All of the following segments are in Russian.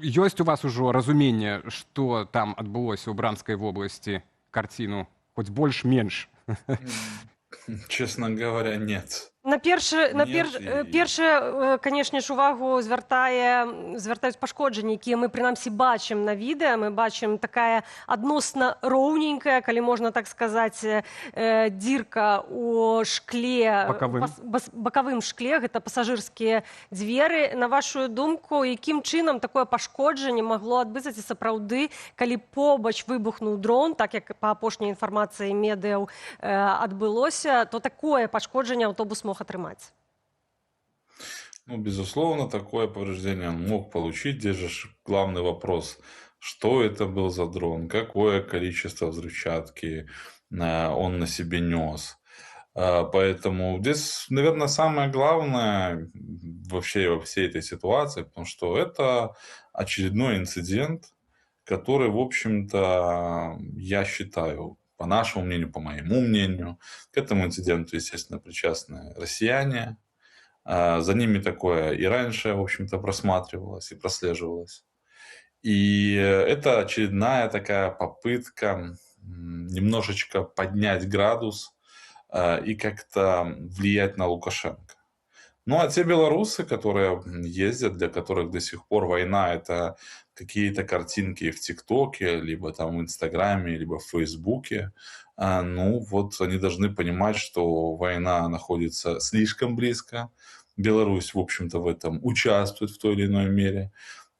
ёсць у вас ужо разуменне, што там адбылося ў Бранскай вобласці, карціну, хоць больш-менш? Честно говоря, нет. Першае, И канешне ж, увагу звяртаюць пашкоджанні, якія мы прынамсі бачым на відэа. Мы бачым такая адносна роўненькая, калі можна так сказаць, дзірка ў шкле, бакавым шкле, гэта пасажырскія дзверы. На вашу думку, якім чынам такое пашкоджанне магло адбыцца, ці сапраўды, калі побач выбухнуў дрон, так як па апошняй інфармацыі медыяў адбылося, то такое пашкоджанне аўтобус мог атрымаць? Ну, безусловно, такое повреждение он мог получить. Здесь же главный вопрос, что это был за дрон, какое количество взрывчатки он на себе нес. Поэтому здесь, наверное, самое главное вообще во всей этой ситуации, потому что это очередной инцидент, который, в общем-то, я считаю, по нашему мнению, по моему мнению, к этому инциденту, естественно, причастны россияне. За ними такое и раньше, в общем-то, просматривалось и прослеживалось. И это очередная такая попытка немножечко поднять градус и как-то влиять на Лукашенко. Ну, а те белорусы, которые ездят, для которых до сих пор война — это какие-то картинки в ТикТоке, либо там в Инстаграме, либо в Фейсбуке, ну, вот они должны понимать, что война находится слишком близко. Беларусь, в общем-то, в этом участвует в той или иной мере.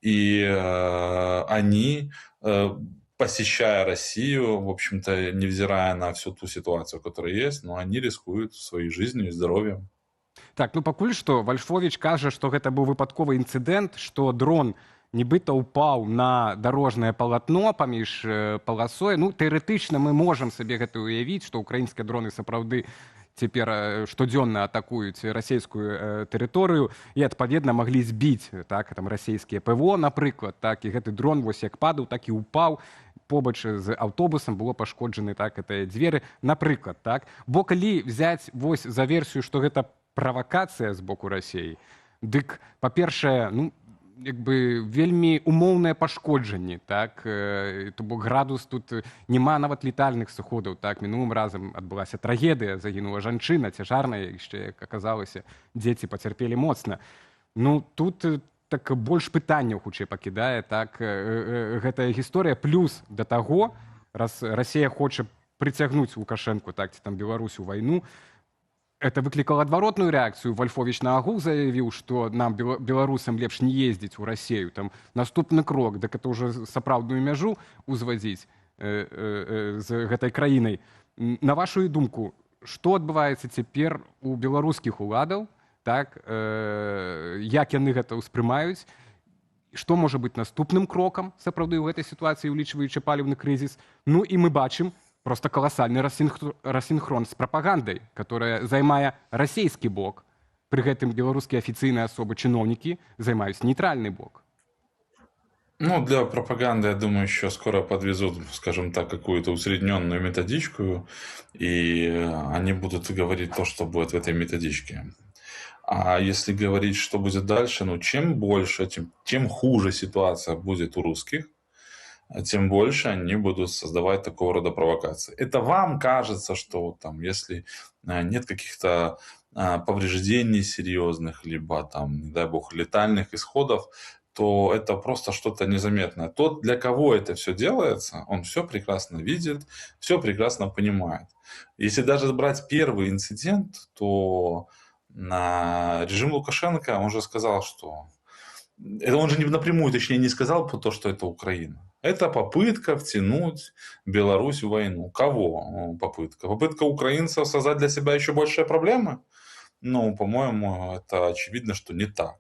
И они, посещая Россию, в общем-то, невзирая на всю ту ситуацию, которая есть, но они рискуют своей жизнью и здоровьем. Так, ну пакуль што Вальфович кажа, што гэта быў выпадковы інцыдэнт, што дрон нібыта ўпаў на дарожнае палатно паміж паласой. Ну, тэарэтычна мы можам сабе гэта ўявіць, што ўкраінскія дроны сапраўды цяпер штодзённа атакуюць расійскую тэрыторыю і, адпаведна, маглі збіць так, там, расійскія ПВО, напрыклад. Так, і гэты дрон вось як падаў, так і ўпаў. Побач з аўтобусам было пашкоджаны так, гэтыя дзверы, напрыклад. Так. Бо калі взяць вось за версію, што гэта правакацыя з боку Расіі, дык, па-першае, ну, як бы вельмі умоўныя пашкоджанні, так, то бок градус тут няма нават летальных сыходаў, так, мінулым разам адбылася трагедыя, загінула жанчына, цяжарная, яшчэ, як аказалася, дзеці пацярпелі моцна. Ну, тут так больш пытанняў хутчэй пакідае, так, гэтая гісторыя, плюс да таго, раз Расія хоча прыцягнуць Лукашэнку, так, ці там Беларусь у вайну, это выклікала адваротную рэакцыю. Вальфович на агул заявіў, што нам, беларусам, лепш не ездзіць у Расію. Там наступны крок, дык это ўжо сапраўдную мяжу ўзвадзіць з гэтай краінай. На вашу думку, што адбываецца цяпер у беларускіх уладаў, так, як яны гэта ўспрымаюць, што можа быць наступным крокам сапраўды ў гэтай сітуацыі, улічваючы паліўны крызіс. Ну і мы бачым просто колоссальный рассинхрон с пропагандой, которая займае расійскі бок. При гэтым беларускія афіцыйныя асобы, чыноўнікі займаюць нейтральны бок. Ну, для пропаганды, я думаю, еще скоро подвезут, скажем так, какую-то усредненную методичку, и они будут говорить то, что будет в этой методичке. А если говорить, что будет дальше, ну, чем больше, тем хуже ситуация будет у русских, тем больше они будут создавать такого рода провокации. Это вам кажется, что там, если нет каких-то повреждений серьезных, либо там, не дай бог, летальных исходов, то это просто что-то незаметное. Тот, для кого это все делается, он все прекрасно видит, все прекрасно понимает. Если даже брать первый инцидент, то режим Лукашенко, он же сказал, что... Он же напрямую, точнее, не сказал про то, что это Украина. Это попытка втянуть Беларусь в войну. Кого попытка? Попытка украинцев создать для себя еще большие проблемы? Ну, по-моему, это очевидно, что не так.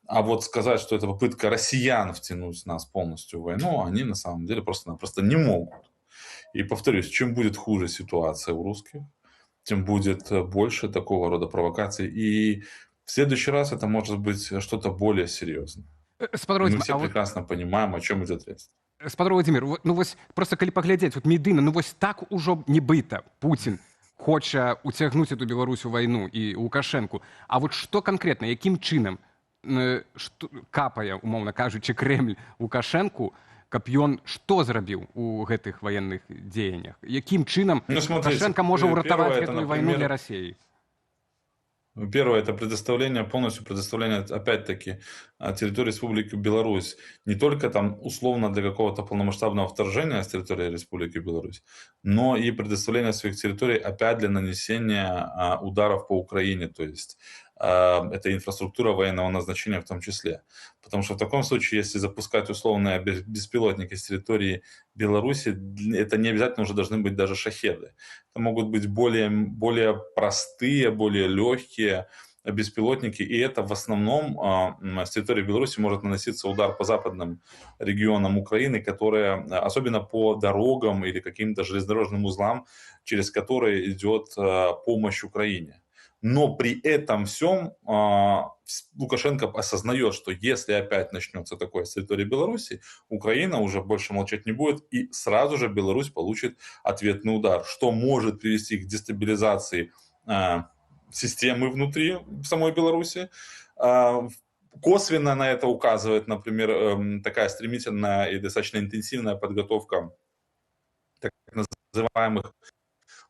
А вот сказать, что это попытка россиян втянуть нас полностью в войну, они на самом деле просто-напросто не могут. И повторюсь, чем будет хуже ситуация у русских, тем будет больше такого рода провокаций. И в следующий раз это может быть что-то более серьезное. Мы все прекрасно понимаем, о чем идет речь. Спадар Владимир, ну вось просто калі паглядзець, вот медыйна, ну вось так ужо нібыта Путін хоча уцягнуць эту Беларусь у вайну і Лукашэнку. А вот што канкрэтна, якім чынам? капае, умоўна кажучы, Крэмль Лукашэнку, каб ён што зрабіў у гэтых ваенных дзеяннях? Якім чынам Ну, смотрите, Лукашенко можа ўратаваць первое, это, гэтую вайну для например, Расіі? Первое – это полностью предоставление, опять-таки, территории Республики Беларусь. Не только там условно для какого-то полномасштабного вторжения с территории Республики Беларусь, но и предоставление своих территорий опять для нанесения ударов по Украине. То есть это инфраструктура военного назначения в том числе. Потому что в таком случае, если запускать условные беспилотники с территории Беларуси, это не обязательно уже должны быть даже шахеды. Это могут быть более простые, более легкие беспилотники, и это в основном с территории Беларуси может наноситься удар по западным регионам Украины, которые, особенно по дорогам или каким-то железнодорожным узлам, через которые идет помощь Украине. Но при этом всем Лукашенко осознает, что если опять начнется такое с территории Беларуси, Украина уже больше молчать не будет, и сразу же Беларусь получит ответный удар, что может привести к дестабилизации системы внутри самой Беларуси. Косвенно на это указывает, например, такая стремительная и достаточно интенсивная подготовка так называемых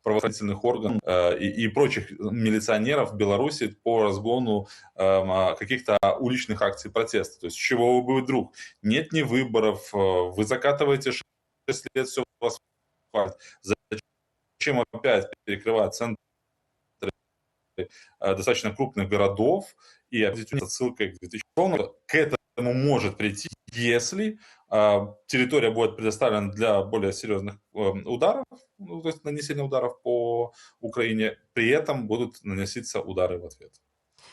правоохранительных органов и прочих милиционеров в Беларуси по разгону каких-то уличных акций протеста. То есть, с чего вы вдруг? Нет ни выборов, вы закатываете 6 лет, все у вас в асфальт. Зачем опять перекрывать центры достаточно крупных городов и определенной отсылкой к 2000 к этому может прийти, если территория будет предоставлена для более серьезных ударов, ну, то есть нанесения ударов по Украине, при этом будут наноситься удары в ответ.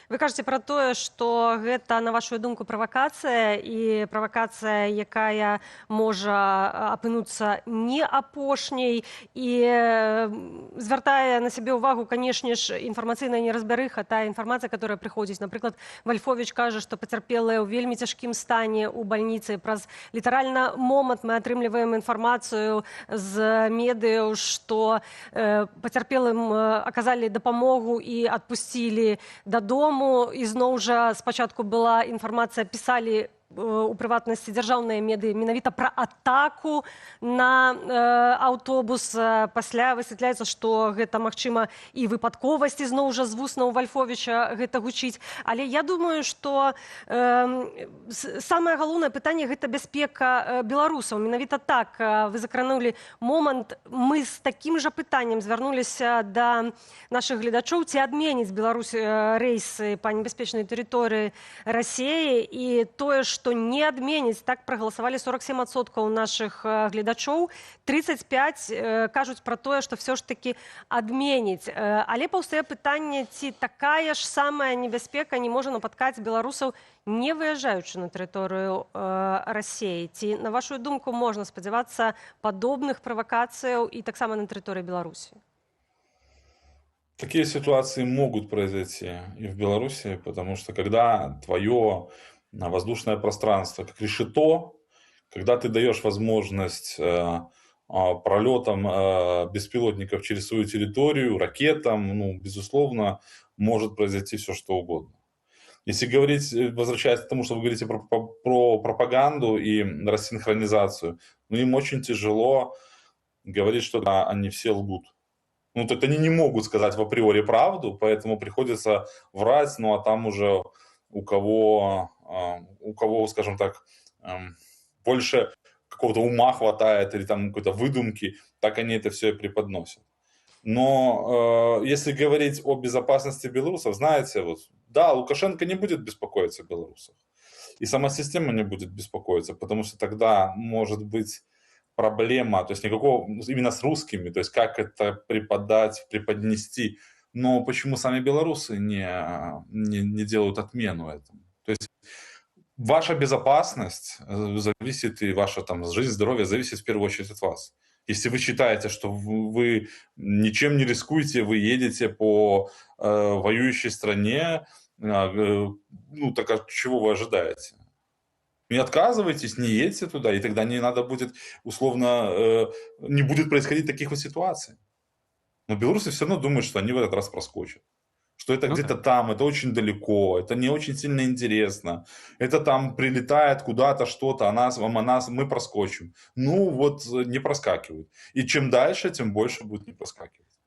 Вы кажаце пра тое, што гэта, на вашу думку, правакацыя, і правакацыя, якая можа апынуцца не апошняй, і звяртае на сябе ўвагу, канешне ж, інфармацыйная неразбярыха, тая інфармацыя, которая прыходзіць. Напрыклад, Вальфовіч кажа, што пацярпелыя ў вельмі цяжкім стане ў бальніцы. Праз літаральна момант мы атрымліваем інфармацыю з медыяў, што пацярпелым аказалі дапамогу і адпусцілі дадому. І зноў жа спачатку была інфармацыя, пісалі у прыватнасці дзяржаўныя медыі менавіта пра атаку на аўтобус. Пасля высвятляецца, што гэта, магчыма, і выпадковасць, зноў жа з вуснаў Вальфовіча гэта гучыць. Але я думаю, што самае галоўнае пытанне – гэта бяспека беларусаў. Менавіта так вы закранулі момант. Мы з такім жа пытаннем звярнуліся да нашых гледачоў, ці адменіць Беларусь рэйсы па небяспечнай тэрыторыі Расіі, і тое, што не адменіць, так прагаласавалі 47% нашых гледачоў, 35% кажуць пра тое, што все ж таки адменіць. Але паўстае пытанне, ці такая ж самая небяспека не можа напаткаць беларусаў, не выязджаючы на тэрыторыю Расіі? Ці, на вашу думку, можна спадзявацца падобных правакацыяў і таксама на тэрыторыі Беларусі? Такие ситуации могут произойти и в Беларуси, потому что когда твое воздушное пространство как решето, когда ты даешь возможность пролетам беспилотников через свою территорию, ракетам, ну, безусловно, может произойти все, что угодно. Если говорить, возвращаясь к тому, что вы говорите про пропаганду и рассинхронизацию, ну, им очень тяжело говорить, что они все лгут. Ну, то есть они не могут сказать в априори правду, поэтому приходится врать, ну, а там уже у кого, скажем так, больше какого-то ума хватает или там какой-то выдумки, так они это все и преподносят. Но если говорить о безопасности белорусов, знаете, вот, да, Лукашенко не будет беспокоиться о белорусах, и сама система не будет беспокоиться, потому что тогда может быть проблема, то есть никакого, именно с русскими, то есть как это преподнести. Но почему сами белорусы не делают отмену этому? То есть ваша безопасность зависит, и ваша там жизнь, здоровье зависит в первую очередь от вас. Если вы считаете, что вы ничем не рискуете, вы едете по воюющей стране, ну так а чего вы ожидаете? Не отказывайтесь, не едьте туда, и тогда не надо будет, условно, не будет происходить таких вот ситуаций. Но белорусы все равно думают, что они в этот раз проскочат. что это Ну где-то да. там, это очень далеко, это не очень сильно интересно, это там прилетает куда-то что-то, мы проскочим. Ну вот не проскакивают. И чем дальше, тем больше будет не проскакивать.